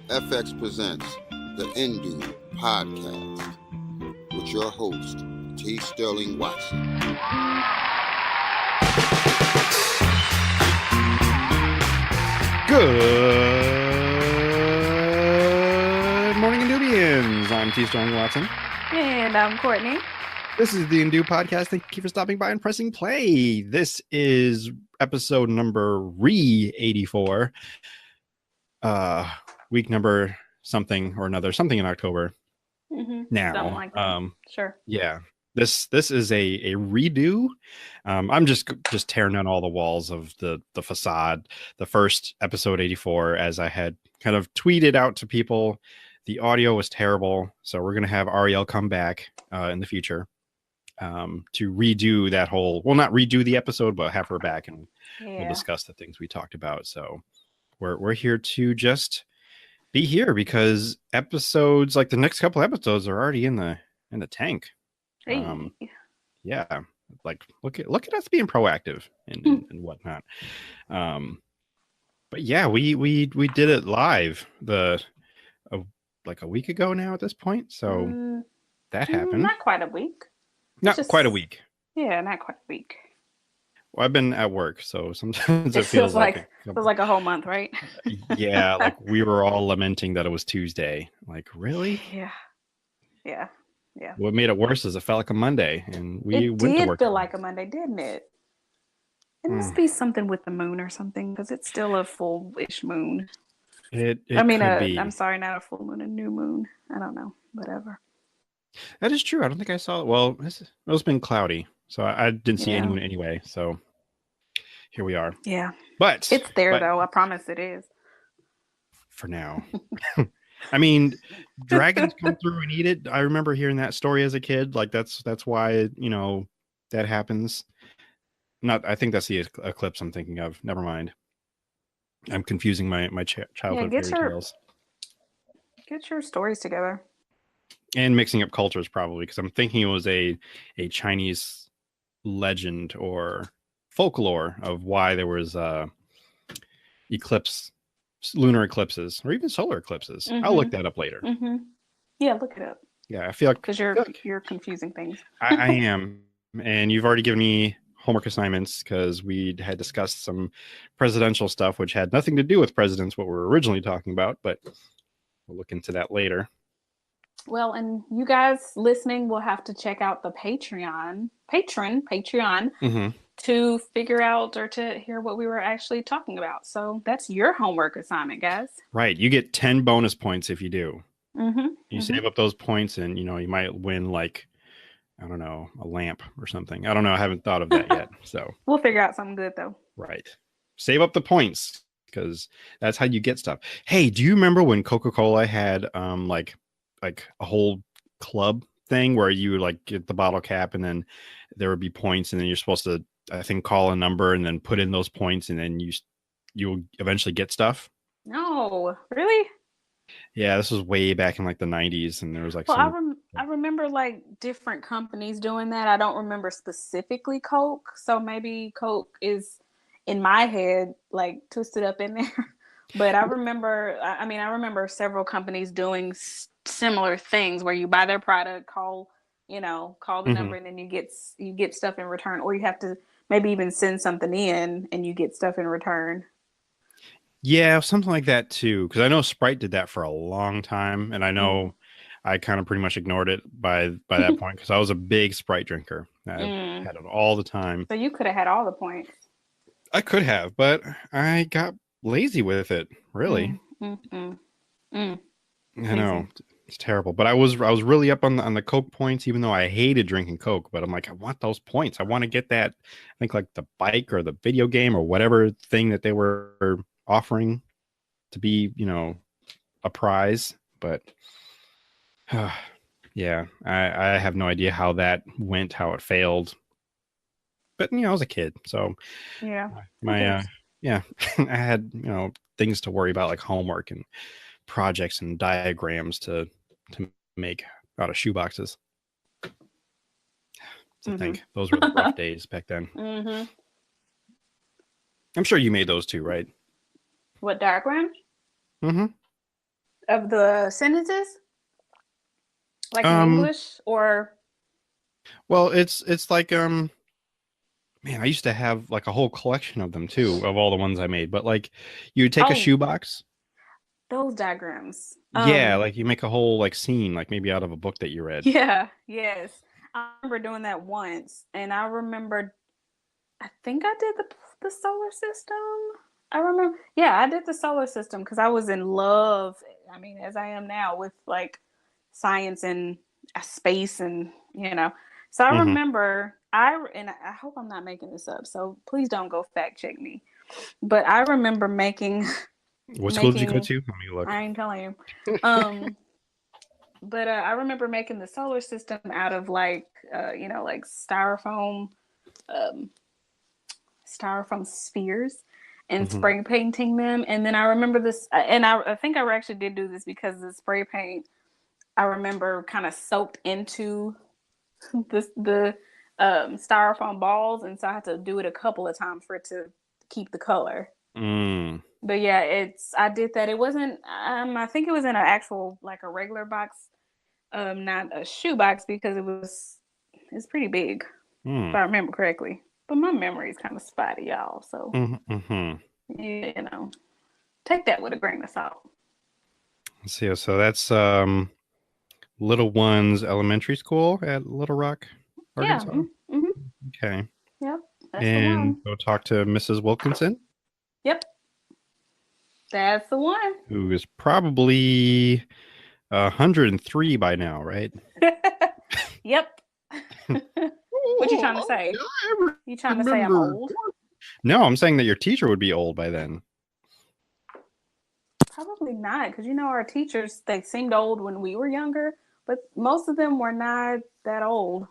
FX presents the Indu Podcast with your host, T. Sterling Watson. Good morning, Indubians. I'm T. Sterling Watson. And I'm Kortney. This is the Indu Podcast. Thank you for stopping by and pressing play. This is episode number 84. Week number something or another, something in October. Now, something like that. Sure. Yeah, this is a redo. I'm just tearing down all the walls of the facade. The first episode 84, as I had kind of tweeted out to people, the audio was terrible, so we're gonna have Ariel come back in the future to redo that whole. Well, not redo the episode, but have her back and we'll discuss the things we talked about. So we're here to just be here because episodes like the next couple episodes are already in the tank. Hey. Yeah, like look at us being proactive and whatnot. But yeah, we did it live like a week ago now at this point. So that happened. Not quite a week. Not quite a week. Yeah, not quite a week. Well, I've been at work, so sometimes it feels like a whole month, right? Yeah, like we were all lamenting that it was Tuesday. Like, really? Yeah. What made it worse is it felt like a Monday, and we went to work. It did feel like a Monday, didn't it? It must be something with the moon or something, because it's still a full-ish moon. It could be. I'm sorry, not a full moon, a new moon. I don't know, whatever. That is true. I don't think I saw it. Well, it's been cloudy, so I didn't see anyone anyway. So here we are. Yeah, but it's there though. I promise it is. For now. I mean, dragons come through and eat it. I remember hearing that story as a kid. Like that's why that happens. I think that's the eclipse I'm thinking of. Never mind. I'm confusing my childhood fairy tales. Get your stories together. And mixing up cultures probably, because I'm thinking it was a Chinese legend or folklore of why there was lunar eclipses, or even solar eclipses. I'll look that up later. Yeah, look it up. Yeah, I feel like because you're confusing things. I am, and you've already given me homework assignments because we had discussed some presidential stuff, which had nothing to do with presidents, what we were originally talking about, but we'll look into that later. Well, and you guys listening will have to check out the Patreon to figure out or to hear what we were actually talking about. So that's your homework assignment, guys. Right. You get 10 bonus points if you do. You save up those points and, you might win like, I don't know, a lamp or something. I don't know. I haven't thought of that yet. So we'll figure out something good though. Right. Save up the points because that's how you get stuff. Hey, do you remember when Coca-Cola had like a whole club thing where you would like get the bottle cap and then there would be points and then you're supposed to, I think, call a number and then put in those points and then you'll eventually get stuff? No, really? Yeah, this was way back in like the 90s and there was like I remember like different companies doing that. I don't remember specifically Coke, so maybe Coke is in my head like twisted up in there. But I remember several companies doing similar things where you buy their product, call the number, and then you get stuff in return, or you have to maybe even send something in and you get stuff in return. Yeah, something like that too. Because I know Sprite did that for a long time, and I know I kind of pretty much ignored it by that point because I was a big Sprite drinker. I had it all the time. So you could have had all the points. I could have, but I got lazy with it. Really. I know. It's terrible, but I was really up on the Coke points, even though I hated drinking Coke. But I'm like, I want those points. I want to get that. I think like the bike or the video game or whatever thing that they were offering to be, a prize. But yeah, I have no idea how that went, how it failed. But I was a kid, so yeah, I had things to worry about like homework and projects and diagrams to make out of shoeboxes. So I think those were the rough days back then. I'm sure you made those too, right? What diagrams? Of the sentences, like in Um, English, or well, it's like man, I used to have like a whole collection of them too, of all the ones I made. But like, you take a oh, shoebox, those diagrams. yeah, like you make a whole like scene, like maybe out of a book that you read. Yeah, yes. I remember doing that once, and I remember. I think I did the solar system. I remember. Yeah, I did the solar system because I was in love. I mean, as I am now with like science and space, and So I Hmm. remember. I hope I'm not making this up. So please don't go fact check me. But I remember making What school did you go making. to? Let me look. I ain't telling you. Um, but I remember making the solar system out of like like um, styrofoam spheres and Hmm. spray painting them. And then I remember this, and I think I actually did do this because the spray paint I remember kind of soaked into the styrofoam balls, and so I had to do it a couple of times for it to keep the color. Mm. But yeah, I did that. It wasn't I think it was in an actual like a regular box, not a shoe box because it's pretty big, if Mm. I remember correctly. But my memory is kind of spotty, y'all. So Mm-hmm. take that with a grain of salt. Let's see. So that's Little One's elementary school at Little Rock, Yeah. Arkansas. Mm-hmm. Okay. Yep. That's the And one. go talk to Mrs. Wilkinson, Yep. That's the one. who is probably 103 by now, right? Yep. What you trying to say? I You trying to say I'm remember. old? No, I'm saying that your teacher would be old by then. Probably not, because our teachers, they seemed old when we were younger, but most of them were not that old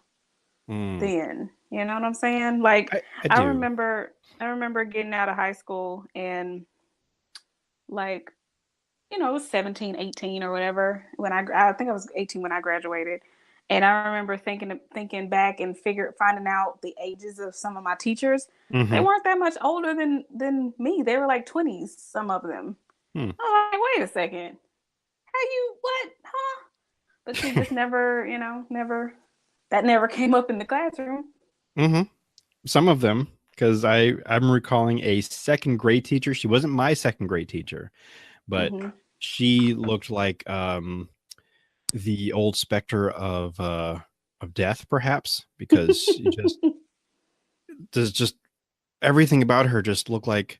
Mm, then. You know what I'm saying? Like I I do. remember I remember getting out of high school and like it was 17, 18 or whatever when I think I was 18 when I graduated. And I remember thinking back and finding out the ages of some of my teachers. They Hmm. weren't that much older than me. They were like 20s, some of them. Hmm. I was like, wait a second. How you what? Huh? But she just never, never that never came up in the classroom. Hmm. Some of them, because I'm recalling a second grade teacher. She wasn't my second grade teacher, but Mm-hmm. she looked like the old specter of death, perhaps, because she just does just everything about her just looked like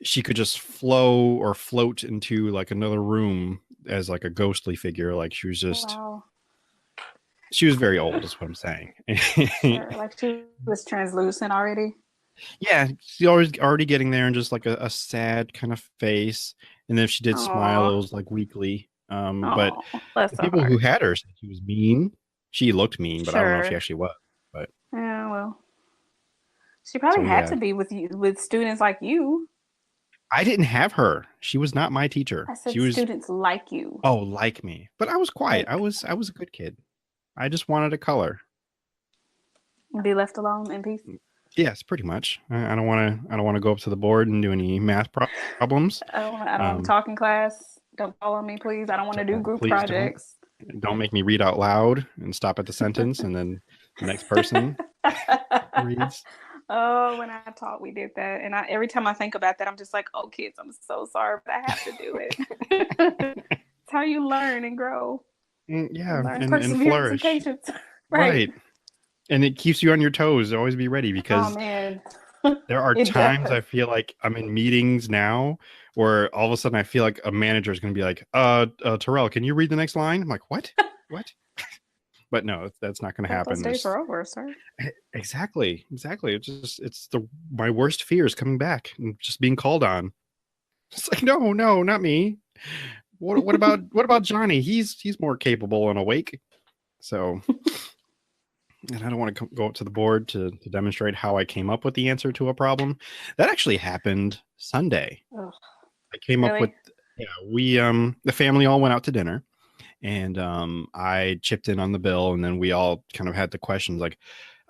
she could just flow or float into like another room as like a ghostly figure. Like Wow. she was very old, is what I'm saying. Sure. Like she was translucent already. Yeah, she already getting there and just like a sad kind of face. And then if she did smile, it Oh, was like weakly. But oh, bless the her people who heart. had her said she was mean. She looked mean, but I don't know if she Sure. actually was. But Yeah, well, she so probably had yeah, to be with students like you. I didn't have her. She was not my teacher. I She said was, students like you. oh, like me. But I was quiet. Like I was a good kid. I just wanted to color. be left alone in peace. Yes, pretty much. I don't want to go up to the board and do any math problems. I don't want to Um, talk in class. Don't call on me, please. I don't want to do group please don't. projects. Don't make me read out loud and stop at the sentence and then the next person reads. Oh, when I taught, we did that, and every time I think about that, I'm just like, "Oh, kids, I'm so sorry, but I have to do it." It's how you learn and grow. You Yeah, learn and perseverance and flourish. patience. Right. Right. And it keeps you on your toes. Always be ready Oh because man, there are it times does. I feel like I'm in meetings now where all of a sudden I feel like a manager is going to be like, Terrell, can you read the next line? I'm like, what? What? But no, that's not going to Those happen. days There's are over, sir. exactly. It's my worst fears coming back and just being called on. It's like, no, not me. What about Johnny? He's more capable and awake. So, and I don't want to go up to the board to demonstrate how I came up with the answer to a problem. That actually happened Sunday. Ugh, I came up with, really? yeah, we the family all went out to dinner, and I chipped in on the bill, and then we all kind of had the questions like,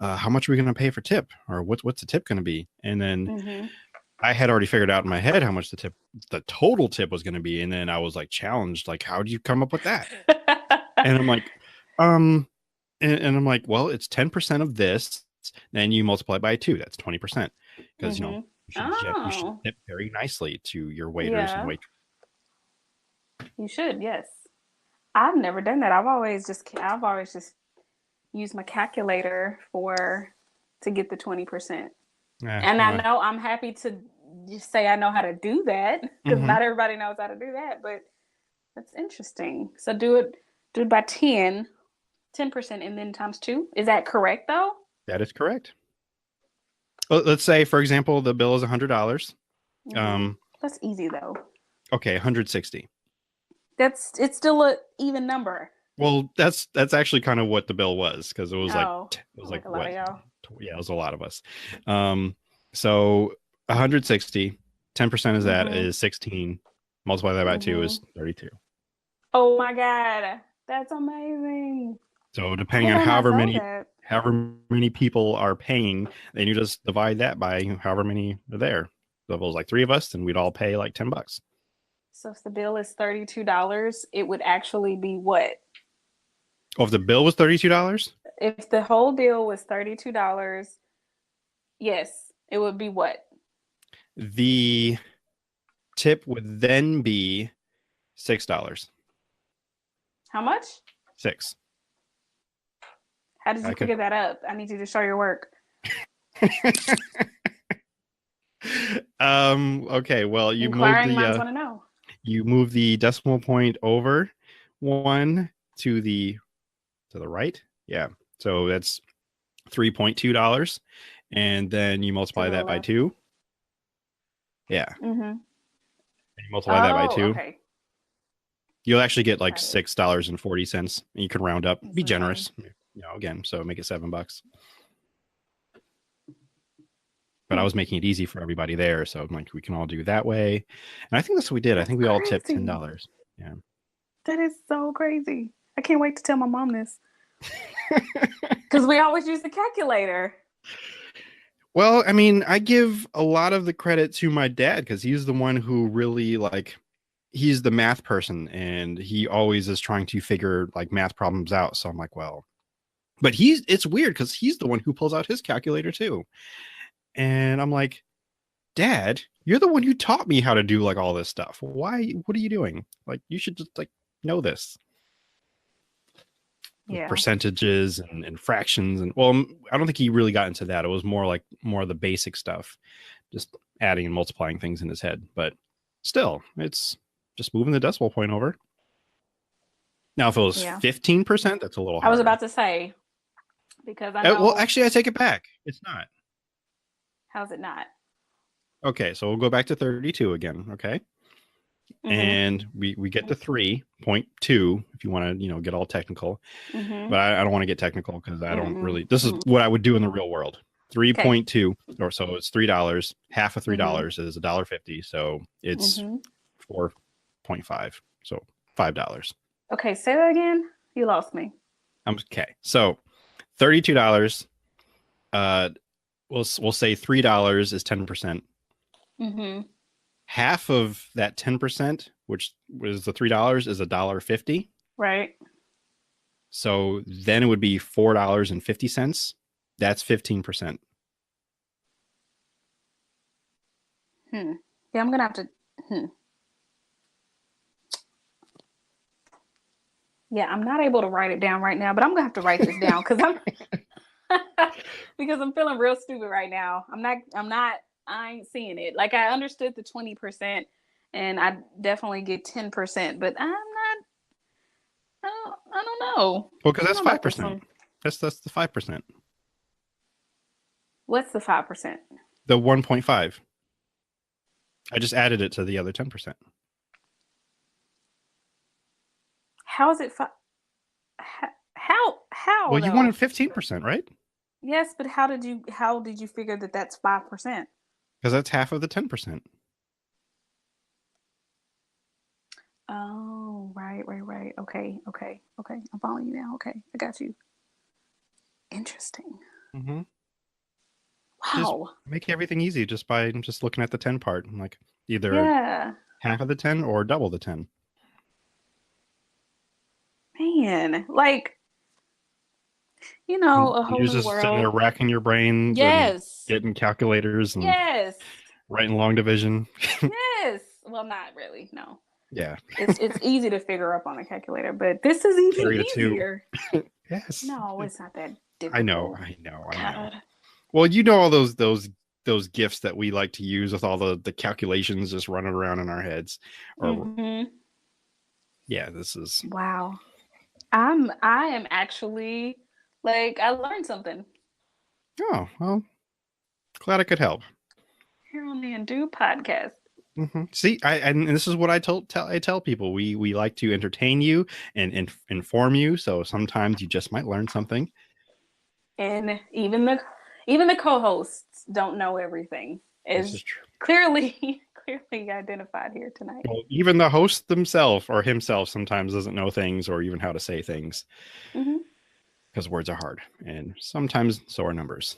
how much are we going to pay for tip, or what's the tip going to be? And then Mm-hmm. I had already figured out in my head how much the total tip was going to be, and then I was like challenged, like, how do you come up with that? And I'm like, and I'm like, well, it's 10% of this, then you multiply by 2. That's 20%, because Mm-hmm. you should Oh, tip very nicely to your waiters and yeah. wait. You should, yes. I've never done that. I've always just used my calculator to get the 20%. And I know I'm happy to just say I know how to do that because not everybody knows how to do that, but that's interesting. So do it by 10% and then times 2. Is that correct though? That is correct. Well, let's say, for example, the bill is $100. That's easy though. Okay, 160. It's still an even number. Well, that's actually kind of what the bill was, because it was like a lot what? of y'all. Yeah, it was a lot of us. So 160, 10% of that is 16. Multiply that by 2 is 32. Oh my God, that's amazing. So depending on however many people are paying, then you just divide that by however many are there. So if it was like 3 of us, then we'd all pay like $10. So if the bill is $32, it would actually be what? Oh, if the bill was $32? If the whole bill was $32, yes, it would be what? The tip would then be $6. How much? 6. How did you figure that up? I need you to show your work. Okay, well, Inquiring minds want to know. You move the decimal point over 1 to the right. Yeah. So that's $3.2, and then you multiply that by 2. Yeah. And you multiply that by 2. Okay. You'll actually get like $6.40, and you can round up. Be generous, again. So make it $7. But I was making it easy for everybody there, so I'm like, we can all do that way. And I think that's what we did. I think we all tipped $10. Yeah. That is so crazy. I can't wait to tell my mom this. Because we always use the calculator. Well, I mean, I give a lot of the credit to my dad, because he's the one who really, like, he's the math person, and he always is trying to figure like math problems out. So I'm like, well, but it's weird because he's the one who pulls out his calculator too. And I'm like, Dad, you're the one who taught me how to do like all this stuff. What are you doing? Like, you should just like know this. Yeah. Percentages and fractions. And well, I don't think he really got into that. It was more of the basic stuff, just adding and multiplying things in his head. But still, it's just moving the decimal point over. Now, if it was 15%, that's a little harder. I was about to say, because I know. Well, actually, I take it back. It's not. How's it not? Okay, so we'll go back to 32 again, okay? And we get to 3.2 if you want to, get all technical. But I don't want to get technical because I don't really. This is what I would do in the real world. 3.2, or so it's $3. Half of $3 is $1.50, so it's 4.5, so $5. Okay, say that again. You lost me. Okay, so $32. We'll say $3 is 10%. Half of that 10%, which was the $3, is $1.50. Right. So then it would be $4.50. That's 15%. Yeah, I'm gonna have to. Yeah, I'm not able to write it down right now, but I'm gonna have to write this down because I'm feeling real stupid right now. I ain't seeing it. Like, I understood the 20%, and I definitely get 10%, but I don't know. Well, because that's 5%. That's the 5%. What's the 5%? The 1.5. I just added it to the other 10%. How is it? How? Well, you wanted 15%, right? Yes, but how did you figure that that's 5%? Because that's half of the 10%. Oh, right. Okay. I'm following you now. Okay, I got you. Interesting. Wow, Wow. make everything easy just by just looking at the 10 part, like either Yeah. half of the 10 or double the 10. Man, like, a whole You're new just sitting there world. racking your brains and Yes. getting calculators and Yes. writing long division. Yes. Well, not really. No. Yeah. It's easy to figure up on a calculator, but this is even Carry the 2. easier. Yes. No, it's not that difficult. I know. God. Well, you know all those gifts that we like to use with all the calculations just running around in our heads. Or yeah, this is wow. I am actually like I learned something oh well, glad I could help. here on the Undo podcast. See, and this is what I tell people. We like to entertain you and inform you. So sometimes you just might learn something. And even the co-hosts don't know everything. This is true. Clearly identified here tonight. Well, even the host themselves or himself sometimes doesn't know things or even how to say things because words are hard, and sometimes so are numbers.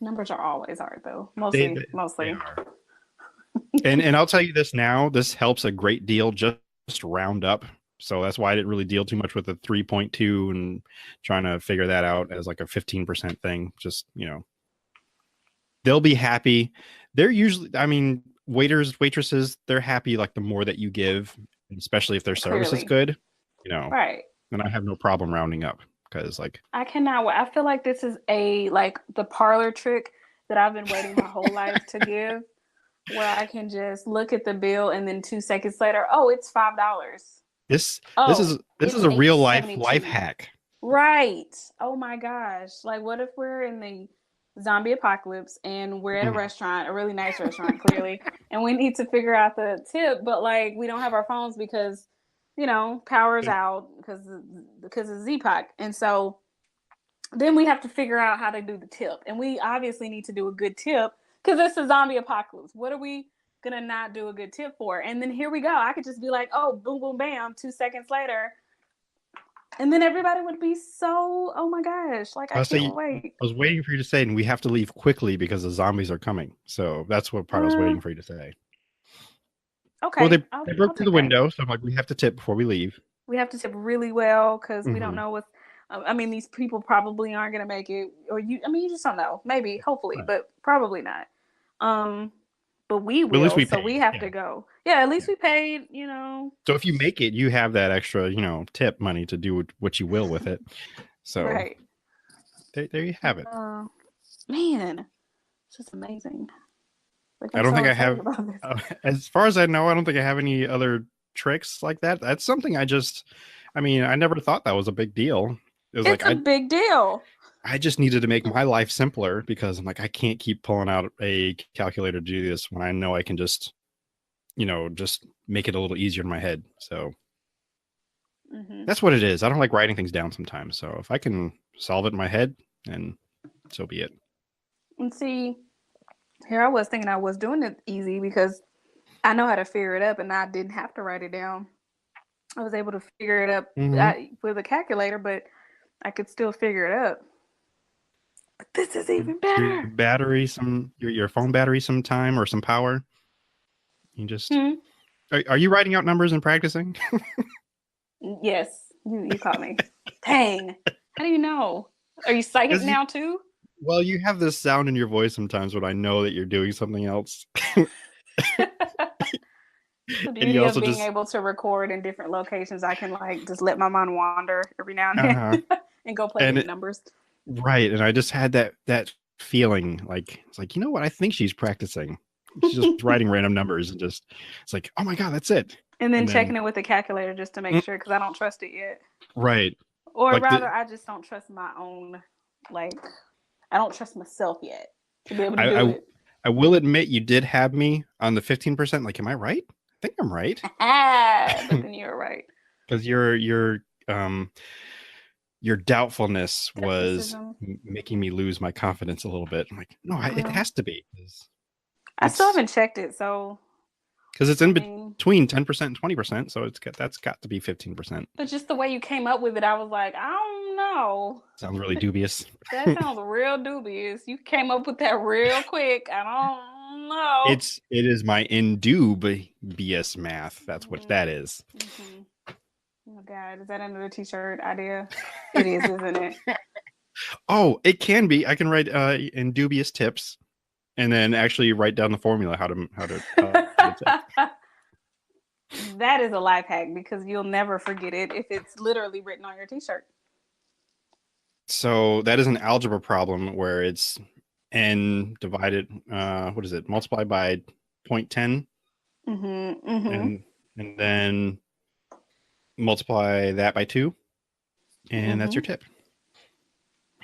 Numbers are always hard, though. Mostly. They are. and I'll tell you this now. This helps a great deal. Just round up. So that's why I didn't really deal too much with the 3.2 and trying to figure that out as like a 15% thing. Just, they'll be happy. They're usually, I mean, waitresses, they're happy like the more that you give, especially if their service is good, Right. Then I have no problem rounding up because like I cannot wait. I feel like this is the parlor trick that I've been waiting my whole life to give, where I can just look at the bill and then 2 seconds later, oh, it's $5. This is a real life hack. Right. Oh my gosh. Like, what if we're in the zombie apocalypse and we're at a restaurant, a really nice restaurant, clearly, and we need to figure out the tip, but like we don't have our phones because power's out because of ZPOC, and so then we have to figure out how to do the tip, and we obviously need to do a good tip because it's a zombie apocalypse. What are we gonna not do a good tip for? And then here we go. I could just be like, oh, boom, boom, bam, 2 seconds later. And then everybody would be so, oh my gosh, like I can't wait. I was waiting for you to say, and we have to leave quickly because the zombies are coming. So that's what part I was waiting for you to say. Okay. Well, they broke through the window, so I'm like, we have to tip before we leave. We have to tip really well because we don't know what. I mean, these people probably aren't going to make it, or you just don't know. Maybe, hopefully, but probably not. But we will. At least we paid, we have to go. Yeah, at least we paid. So if you make it, you have that extra, tip money to do what you will with it. So right there you have it. Man, it's just amazing. Like, I don't think I have. As far as I know, I don't think I have any other tricks like that. That's something I never thought that was a big deal. It's a big deal. I just needed to make my life simpler because I'm like, I can't keep pulling out a calculator to do this when I know I can just make it a little easier in my head. So that's what it is. I don't like writing things down sometimes. So if I can solve it in my head, then so be it. And see, here I was thinking I was doing it easy because I know how to figure it up and I didn't have to write it down. I was able to figure it up with a calculator, but I could still figure it up. But this is even better. Your phone battery some time or some power. You just are you writing out numbers and practicing? Yes, you caught me. Dang, how do you know? Are you psychic now too? Well, you have this sound in your voice sometimes when I know that you're doing something else. The beauty of being able to record in different locations, I can just let my mind wander every now and then and go play with numbers. Right, and I just had that feeling it's like, you know what? I think she's practicing. She's just writing random numbers and it's like, oh my god, that's it. And then checking it with the calculator just to make sure because I don't trust it yet. Right. Or rather, I just don't trust my own. I don't trust myself yet to be able to do it. I will admit you did have me on the 15%. Like, am I right? I think I'm right. But then you're right. Because your doubtfulness was making me lose my confidence a little bit. I'm like, no, it has to be. I still haven't checked it, so because it's in between 10% and 20%, so that's got to be 15%. But just the way you came up with it, I was like, I don't know. Sounds really dubious. That sounds real dubious. You came up with that real quick. I don't know. It is my BS math. That's what that is. Mm-hmm. Oh God, is that another T-shirt idea? It is, isn't it? Oh, it can be. I can write in dubious tips, and then actually write down the formula how to. That is a life hack because you'll never forget it if it's literally written on your T-shirt. So that is an algebra problem where it's n divided. What is it? Multiplied by 0.10, and then multiply that by 2, and that's your tip.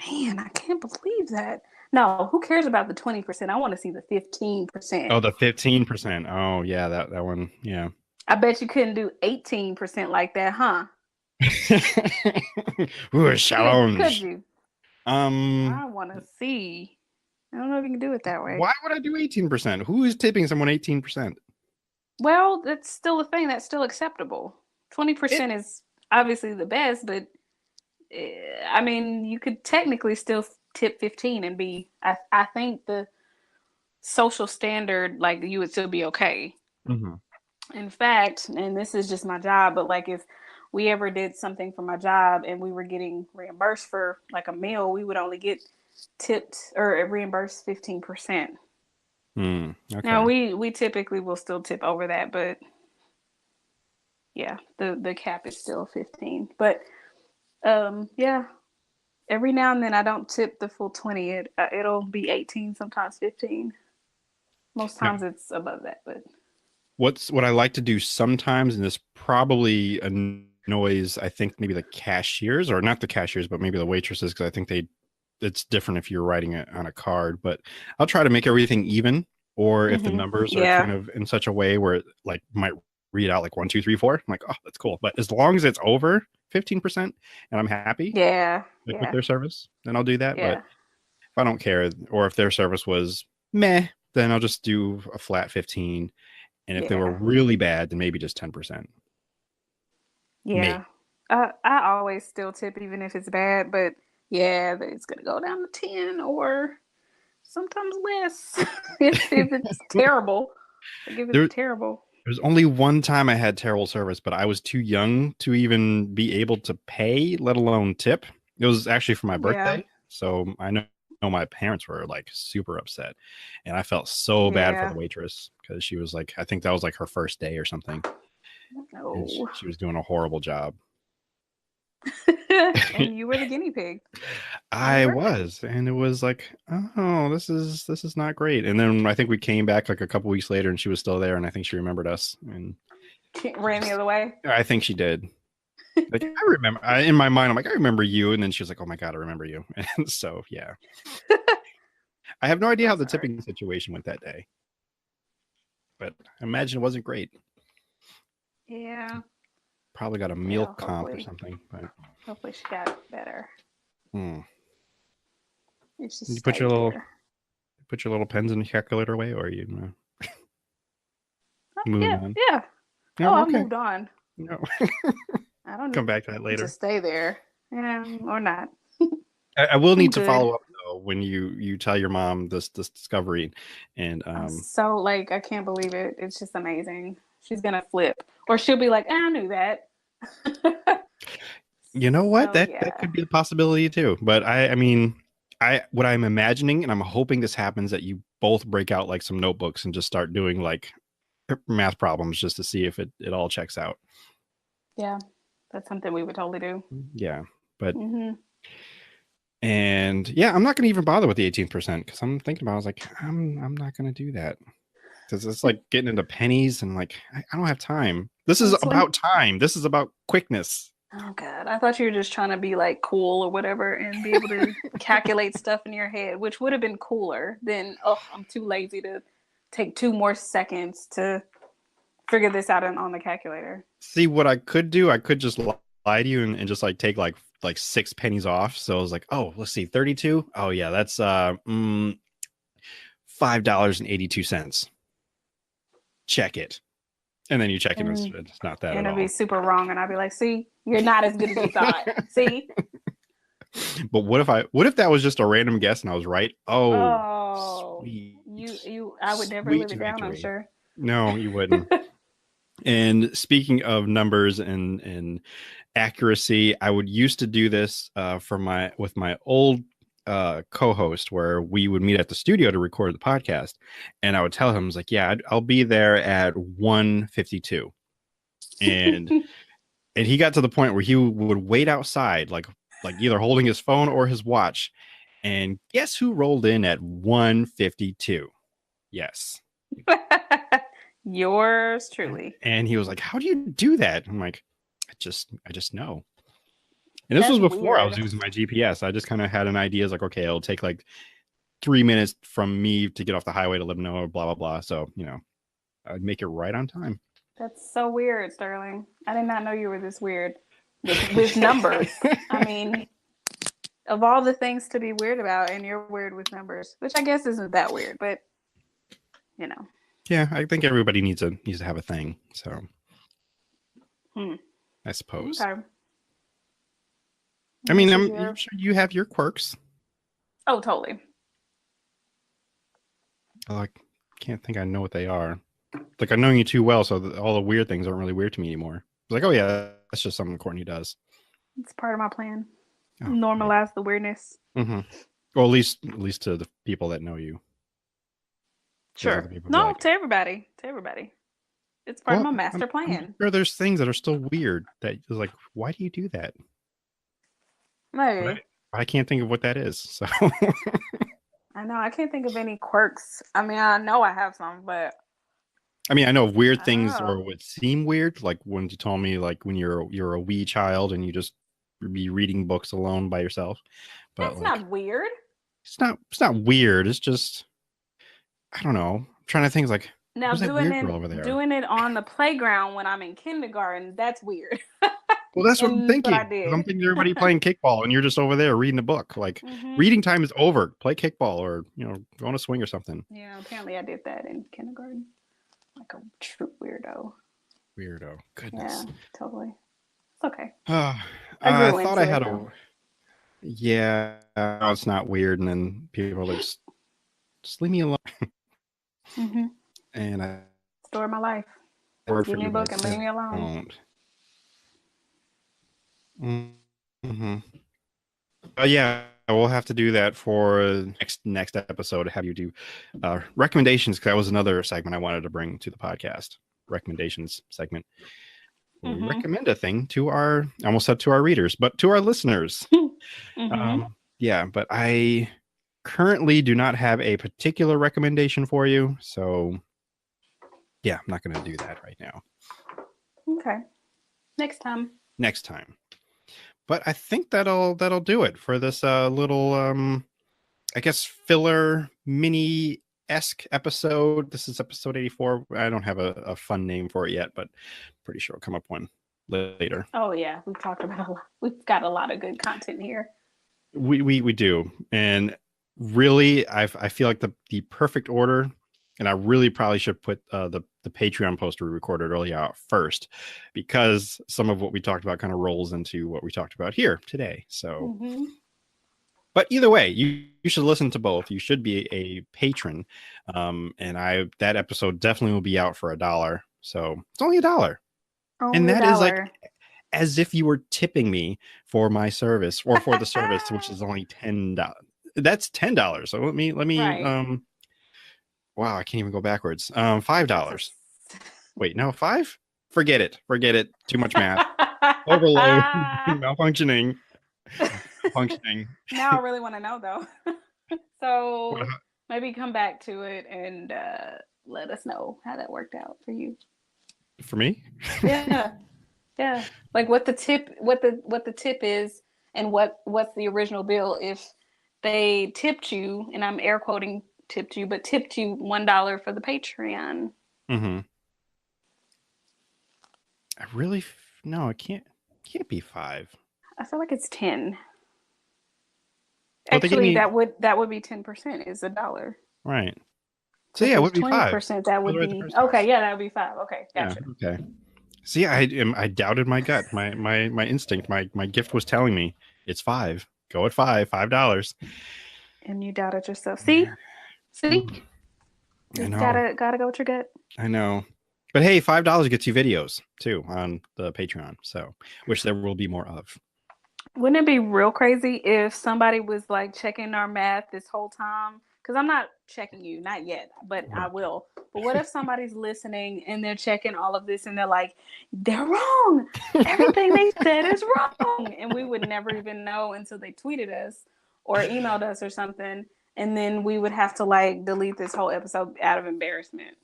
Man, I can't believe that. No, who cares about the 20%? I want to see the 15%. Oh, the 15%. Oh, yeah, that one. Yeah. I bet you couldn't do 18% like that, huh? Ooh, a challenge. Could you? I want to see. I don't know if you can do it that way. Why would I do 18%? Who is tipping someone 18%? Well, that's still a thing. That's still acceptable. 20% is obviously the best, but I mean, you could technically still tip 15 and be. I think the social standard, like, you would still be okay. Mm-hmm. In fact, and this is just my job, but like if we ever did something for my job and we were getting reimbursed for like a meal, we would only get tipped or reimbursed 15%. Okay. Now we typically will still tip over that, but yeah, the cap is still 15. But yeah, every now and then I don't tip the full 20. It'll be 18, sometimes 15. Most times it's above that, but. What I like to do sometimes, and this probably annoys, I think maybe the cashiers, or not the cashiers, but maybe the waitresses, because I think it's different if you're writing it on a card. But I'll try to make everything even, or if the numbers are kind of in such a way where it like might read out like 1, 2, 3, 4. I'm like, oh, that's cool. But as long as it's over 15% and I'm happy, with their service, then I'll do that. But if I don't care, or if their service was meh, then I'll just do a flat 15. And if they were really bad, then maybe just 10%. Yeah. I always still tip even if it's bad, but it's going to go down to 10 or sometimes less if it's terrible. Like if it's terrible. There's only one time I had terrible service, but I was too young to even be able to pay, let alone tip. It was actually for my birthday. So I know my parents were like super upset, and I felt so bad for the waitress because she was like, I think that was like her first day or something. And she was doing a horrible job. And you were the guinea pig. I was, and it was like, oh, this is not great. And then I think we came back like a couple weeks later, and she was still there, and I think she remembered us and ran the other way. I think she did. Like, I remember, in my mind, I'm like, I remember you. And then she was like, oh my God, I remember you. And so, yeah. I have no idea how the tipping situation went that day. But I imagine it wasn't great. Yeah. Probably got a meal comp or something. But hopefully she got better. You put your little pens in the calculator away, or you move on? Yeah. No, I moved on. No. I don't come back to that later. To stay there, or not. I will need to follow up though when you tell your mom this discovery, and so like I can't believe it. It's just amazing. She's gonna flip, or she'll be like, I knew that. You know what? So, that could be a possibility too. But I mean, what I'm imagining, and I'm hoping this happens, that you both break out like some notebooks and just start doing like math problems just to see if it all checks out. Yeah. That's something we would totally do. Yeah, but and I'm not going to even bother with the 18% because I'm thinking about. I was like, I'm not going to do that because it's like getting into pennies and like I don't have time. This is about time. This is about quickness. Oh God, I thought you were just trying to be like cool or whatever and be able to calculate stuff in your head, which would have been cooler than I'm too lazy to take 2 more seconds to figure this out on the calculator. See, what I could do, I could just lie to you and just like take like 6 pennies off. So I was like, oh, let's see, 32. Oh yeah, that's $5.82. Check it. And then you check it, it's not that and at all. It'll be super wrong, and I'll be like, see, you're not as good as you thought. See? But what if that was just a random guess and I was right? Oh, Oh, sweet. I would never Sweet live it down, I'm victory. sure. No, you wouldn't. And speaking of numbers and accuracy, I would used to do this with my old co-host, where we would meet at the studio to record the podcast, and I would tell him, I was like, yeah, I'll be there at 1:52, and and he got to the point where he would wait outside, like either holding his phone or his watch, and guess who rolled in at 1:52? Yes. Yours truly. And he was like, how do you do that? I'm like, I just know. And this That's was before I weird. was using my GPS. I just kind of had an idea. It's like, okay, it'll take like 3 minutes from me to get off the highway to let them know, blah, blah, blah. So, I'd make it right on time. That's so weird, Sterling. I did not know you were this weird with numbers. I mean, of all the things to be weird about, and you're weird with numbers, which I guess isn't that weird, but Yeah, I think everybody needs to have a thing. So, I suppose. Okay. I mean, I'm sure you have your quirks. Oh, totally. I can't think I know what they are. Like, I know you too well, so all the weird things aren't really weird to me anymore. It's like, oh yeah, that's just something Kortney does. It's part of my plan. Oh, normalize the weirdness. Mm-hmm. Well, at least to the people that know you. Sure. No, to everybody. To everybody. It's part of my master plan. I'm sure there's things that are still weird that is like, why do you do that? Maybe. I can't think of what that is. So I know I can't think of any quirks. I mean, I know I have some, but I mean, I know weird things or would seem weird, like when you told me, like when you're a wee child and you just be reading books alone by yourself. But that's not weird. It's not weird. It's just, I don't know. I'm trying to think like, now doing it on the playground when I'm in kindergarten, that's weird. Well, that's what I'm thinking. I'm thinking everybody playing kickball and you're just over there reading a book. Like reading time is over. Play kickball or go on a swing or something. Yeah, apparently I did that in kindergarten. Like a true weirdo. Goodness. Yeah, totally. It's okay. I thought I had a. Yeah, it's not weird, and then people are like, just leave me alone. And I. Story of my life. Give me a book and leave me alone. Yeah, we'll have to do that for next episode. Have you do recommendations, because that was another segment I wanted to bring to the podcast. Recommendations segment. We recommend a thing to our, I almost said to our readers, but to our listeners. Yeah, but I currently do not have a particular recommendation for you, so yeah, I'm not going to do that right now. Okay, next time. But I think that'll do it for this little I guess filler mini-esque episode. This is episode 84. I don't have a fun name for it yet, but pretty sure I'll come up one later. Oh yeah, we've talked about a lot. We've got a lot of good content here. We do, and really, I feel like the perfect order, and I really probably should put the Patreon post we recorded earlier out first, because some of what we talked about kind of rolls into what we talked about here today. So, but either way, you should listen to both. You should be a patron, and that episode definitely will be out for $1. So it's only $1, and that is like as if you were tipping me for my service or for the service, which is only $10. That's $10. So let me right. Wow, I can't even go backwards. $5. Wait, no, 5? Forget it. Too much math. Overload. Malfunctioning. Now I really want to know though. So maybe come back to it and let us know how that worked out for you. For me? Yeah. Like what the tip is, and what's the original bill if they tipped you, and I'm air quoting tipped you $1 for the Patreon. I really no, it can't be 5. I feel like it's 10. Actually, that would be 10% is $1. Right. So yeah, it would be 20%. That would be okay. Yeah, that would be 5. Okay, gotcha. Yeah, okay. See, I doubted my gut, my instinct, my gift was telling me it's 5. go at $5. And you doubted yourself. See? You I know. gotta go with your gut. I know. But hey, $5 gets you videos too on the Patreon. So which there will be more of. Wouldn't it be real crazy if somebody was like checking our math this whole time? Because I'm not checking you, not yet, but I will. But what if somebody's listening and they're checking all of this and they're like, they're wrong. Everything they said is wrong. And we would never even know until they tweeted us or emailed us or something. And then we would have to like delete this whole episode out of embarrassment.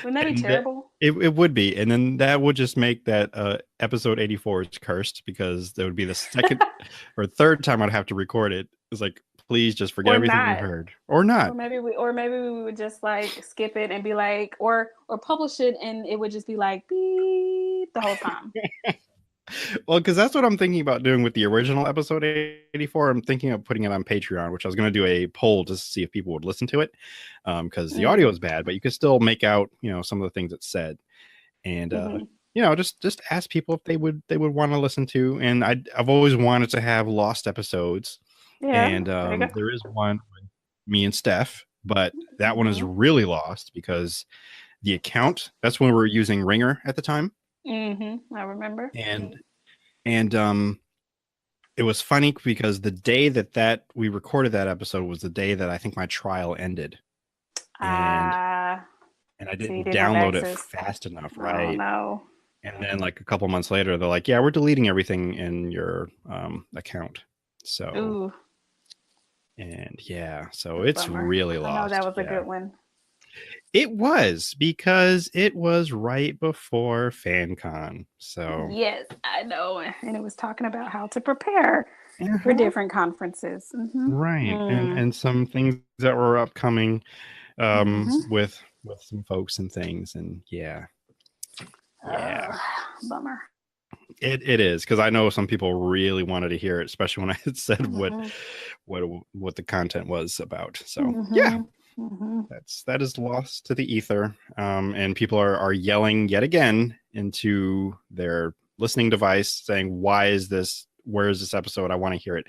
Wouldn't that be terrible? It would be. And then that would just make that episode 84 is cursed, because there would be the second or third time I'd have to record it. It's like, please just forget everything you heard. Or not. Or maybe we would just like skip it and be like, or publish it and it would just be like beep the whole time. Well, because that's what I'm thinking about doing with the original episode 84. I'm thinking of putting it on Patreon, which I was going to do a poll just to see if people would listen to it, because the audio is bad, but you could still make out, some of the things it said, and just ask people if they would want to listen to. And I've always wanted to have lost episodes, and there is one with me and Steph, but that one is really lost because the account, that's when we were using Ringer at the time. I remember. And it was funny because the day that we recorded that episode was the day that I think my trial ended. And I didn't download it fast enough, right? Oh, no. And then like a couple months later, they're like, yeah, we're deleting everything in your account. So Ooh. And yeah, so it's really lost. I know that was a good one. It was, because it was right before FanCon. So yes, I know. And it was talking about how to prepare for different conferences. Right. And some things that were upcoming with some folks and things. And yeah. Bummer. It is, because I know some people really wanted to hear it, especially when I had said what the content was about. So yeah. That is lost to the ether, and people are yelling yet again into their listening device saying, where is this episode? I want to hear it.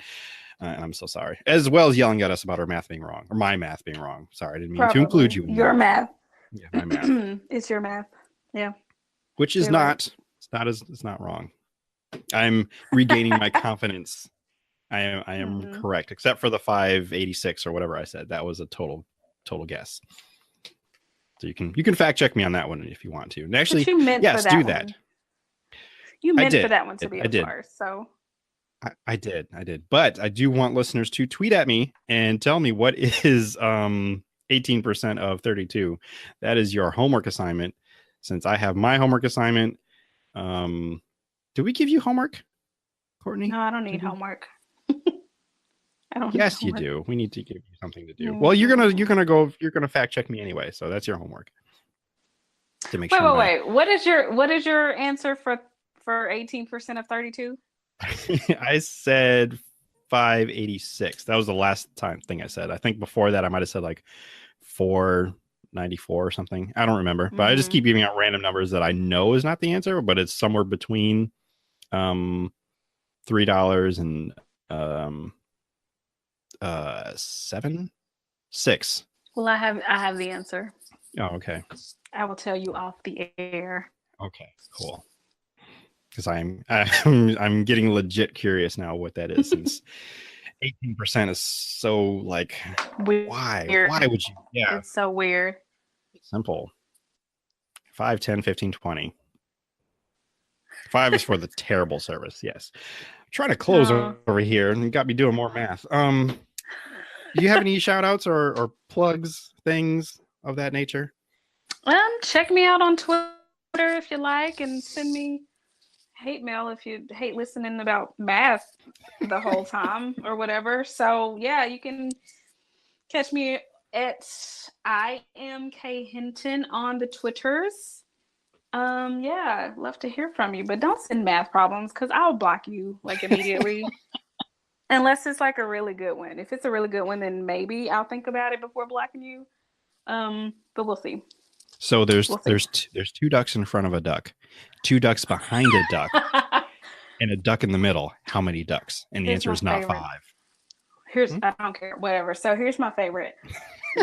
And I'm so sorry, as well as yelling at us about our math being wrong, or my math being wrong. Sorry, I didn't mean to include you in your math. Yeah, my math. It's your math. Yeah, which is not it's not wrong. I'm regaining my confidence. I am correct, except for the 586 or whatever I said. That was a total guess. So you can fact check me on that one if you want to. And actually, yes, do that. You meant for that one to be a farce. So I did. But I do want listeners to tweet at me and tell me what is 18% of 32. That is your homework assignment. Since I have my homework assignment, do we give you homework, Kortney? No, I don't need homework. Yes, you do. We need to give you something to do. Well, you're gonna fact check me anyway, so that's your homework. To make sure. Wait. What is your answer for 18% of 32? I said 586. That was the last thing I said. I think before that I might have said like 494 or something. I don't remember, but I just keep giving out random numbers that I know is not the answer, but it's somewhere between $3 and 6. Well, I have the answer. Oh, okay. I will tell you off the air. Okay, cool. Because I'm getting legit curious now what that is, since 18% is so like weird. Why would you? Yeah, it's so weird. Simple. 5, 10, 15, 20. 5 is for the terrible service. Yes. I'm trying to close over here, and you got me doing more math. Do you have any shout outs or plugs, things of that nature? Check me out on Twitter if you like, and send me hate mail if you hate listening about math the whole time or whatever. So yeah, you can catch me at IMK Hinton on the Twitters. Yeah, love to hear from you, but don't send math problems because I'll block you like immediately. Unless it's like a really good one. If it's a really good one, then maybe I'll think about it before blocking you. But we'll see. So there's 2 ducks in front of a duck, 2 ducks behind a duck. and a duck in the middle, how many ducks? And the Here's answer my is not favorite. 5. I don't care, whatever. So here's my favorite.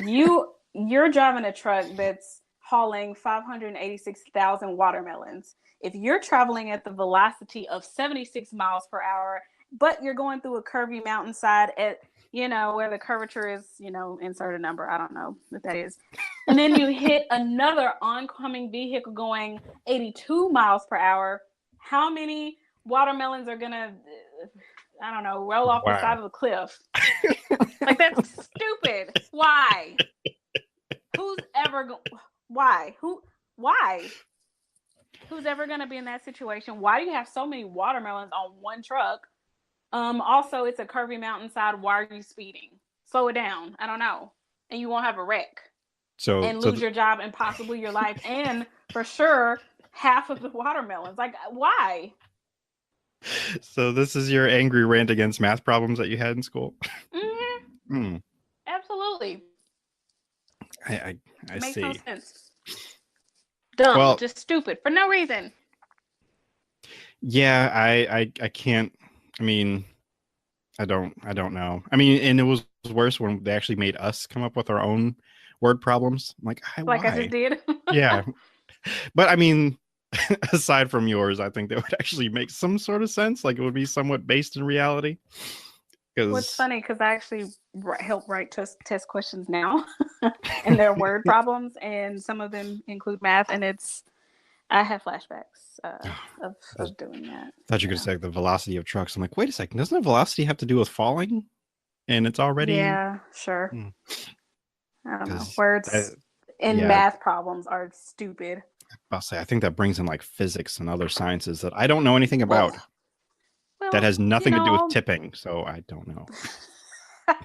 You're driving a truck that's hauling 586,000 watermelons. If you're traveling at the velocity of 76 miles per hour, but you're going through a curvy mountainside at, where the curvature is, insert a number. I don't know what that is. And then you hit another oncoming vehicle going 82 miles per hour. How many watermelons are going to, I don't know, roll off the side of the cliff? Like, that's stupid. Why? Who's ever why? Why? Who's ever going to be in that situation? Why do you have so many watermelons on one truck? Also, it's a curvy mountainside. Why are you speeding? Slow it down. I don't know. And you won't have a wreck. And lose your job and possibly your life. And for sure, half of the watermelons. Like, why? So this is your angry rant against math problems that you had in school? Mm-hmm. Absolutely. I Makes see. no sense. Dumb, just stupid for no reason. Yeah, I can't. I mean, I don't know. I mean, and it was worse when they actually made us come up with our own word problems. I'm like, why? I just did. Yeah, but I mean, aside from yours, I think that would actually make some sort of sense. Like, it would be somewhat based in reality. What's funny, because I actually help write test questions now, and they're word problems, and some of them include math, and I have flashbacks of doing that. I thought you could say the velocity of trucks. I'm like, wait a second, doesn't the velocity have to do with falling? And it's already... Yeah, sure. I don't know. Words in math problems are stupid. I'll say, I think that brings in like physics and other sciences that I don't know anything about. That has nothing to do with tipping, so I don't know. Well,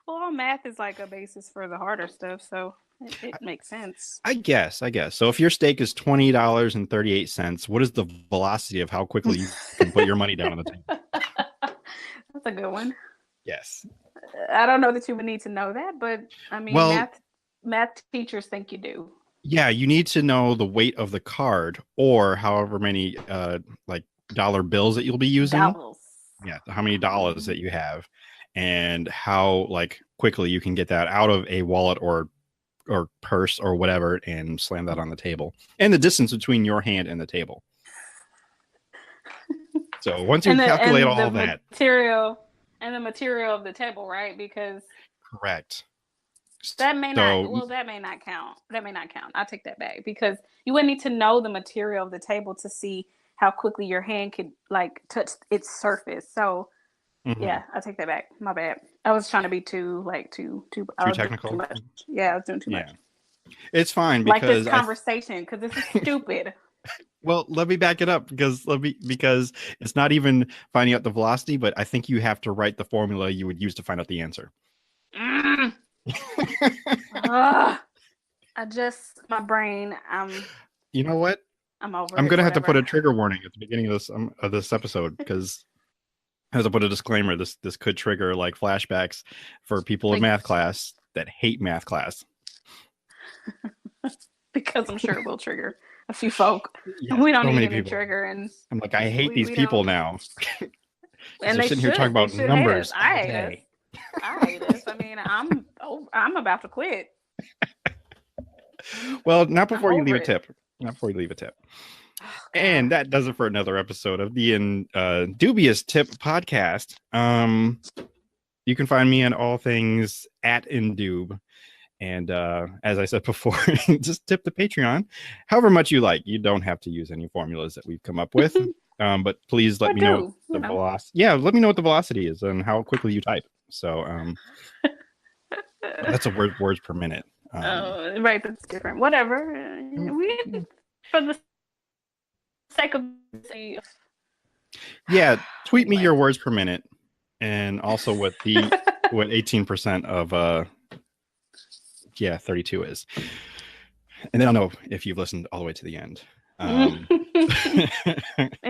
all math is like a basis for the harder stuff, so it makes sense. I guess. So if your stake is $20.38, what is the velocity of how quickly you can put your money down on the table? That's a good one. Yes. I don't know that you would need to know that, but I mean, math teachers think you do. Yeah, you need to know the weight of the card or however many like dollar bills that you'll be using. Dollars. Yeah, how many dollars that you have, and how like quickly you can get that out of a wallet or purse or whatever and slam that on the table, and the distance between your hand and the table. So once you calculate all of that, the material of the table, right? Because correct. That may not count. I'll take that back, because you wouldn't need to know the material of the table to see how quickly your hand could like touch its surface. So yeah, I take that back. My bad. I was trying to be too technical. Too much. Yeah, I was doing too much. It's fine, because like this conversation, because this is stupid. Well, let me back it up, because it's not even finding out the velocity, but I think you have to write the formula you would use to find out the answer. My brain. You know what? I'm over. I'm gonna have to put a trigger warning at the beginning of this episode, because I have to put a disclaimer. This could trigger like flashbacks for people in math class that hate math class. Because I'm sure it will trigger a few folk. Yes, we don't need any trigger, and I'm like, I hate these people now. And they're sitting here talking about numbers. I hate us. I mean, I'm about to quit. Well, not before you leave a tip. And that does it for another episode of the Dubious Tip podcast. You can find me on all things at Indube. And as I said before, just tip the Patreon however much you like. You don't have to use any formulas that we've come up with. But please let me know the velocity. Yeah, let me know what the velocity is and how quickly you type. So that's a words per minute. Right, that's different. Whatever. For the sake of tweet me your words per minute, and also what 18% of 32 is, and then I'll know if you've listened all the way to the end. And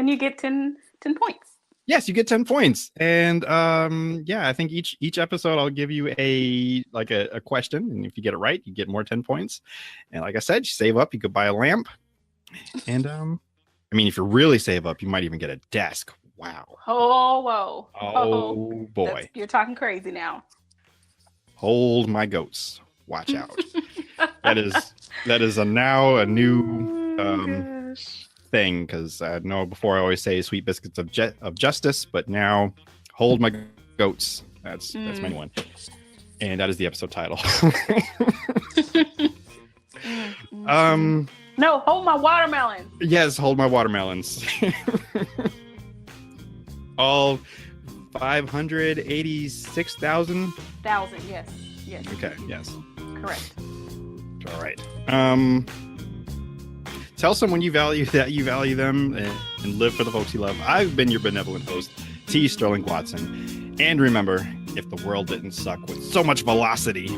you get 10 points. Yes, you get 10 points. And I think each episode I'll give you a question, and if you get it right, you get more 10 points. And like I said, you save up, you could buy a lamp. And I mean, if you really save up, you might even get a desk. Wow. Oh, whoa. Oh boy. You're talking crazy now. Hold my goats. Watch out. that is a new Gosh. thing, because I know before I always say sweet biscuits of justice, but now hold my goats. That's my new one. And that is the episode title. No, hold my watermelon. Yes, hold my watermelons. All 586,000. Yes. Okay. Yes. Correct. All right. Tell someone you value them and live for the folks you love. I've been your benevolent host, T. Sterling Watson. And remember, if the world didn't suck with so much velocity,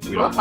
we don't.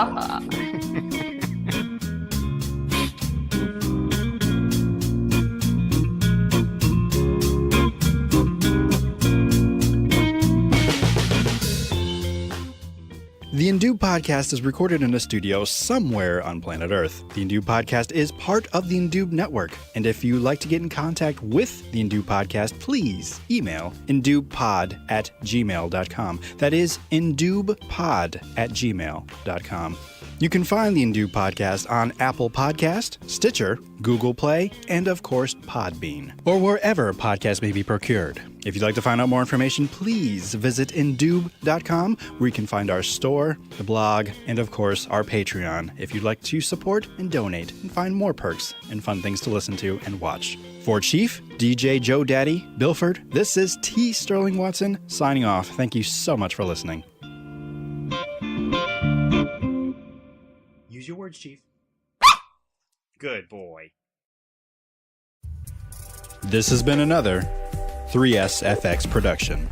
The Indube Podcast is recorded in a studio somewhere on planet Earth. The Indube Podcast is part of the Indube Network, and if you'd like to get in contact with the Indube Podcast, please email indubepod@gmail.com. That is indubepod@gmail.com. You can find the Indube Podcast on Apple Podcast, Stitcher, Google Play, and of course Podbean, or wherever podcasts may be procured. If you'd like to find out more information, please visit indube.com, where you can find our store, the blog, and of course our Patreon, if you'd like to support and donate and find more perks and fun things to listen to and watch. For Chief, DJ Joe Daddy, Bilford, this is T. Sterling Watson signing off. Thank you so much for listening. Use your words, Chief. Good boy. This has been another 3SFX production.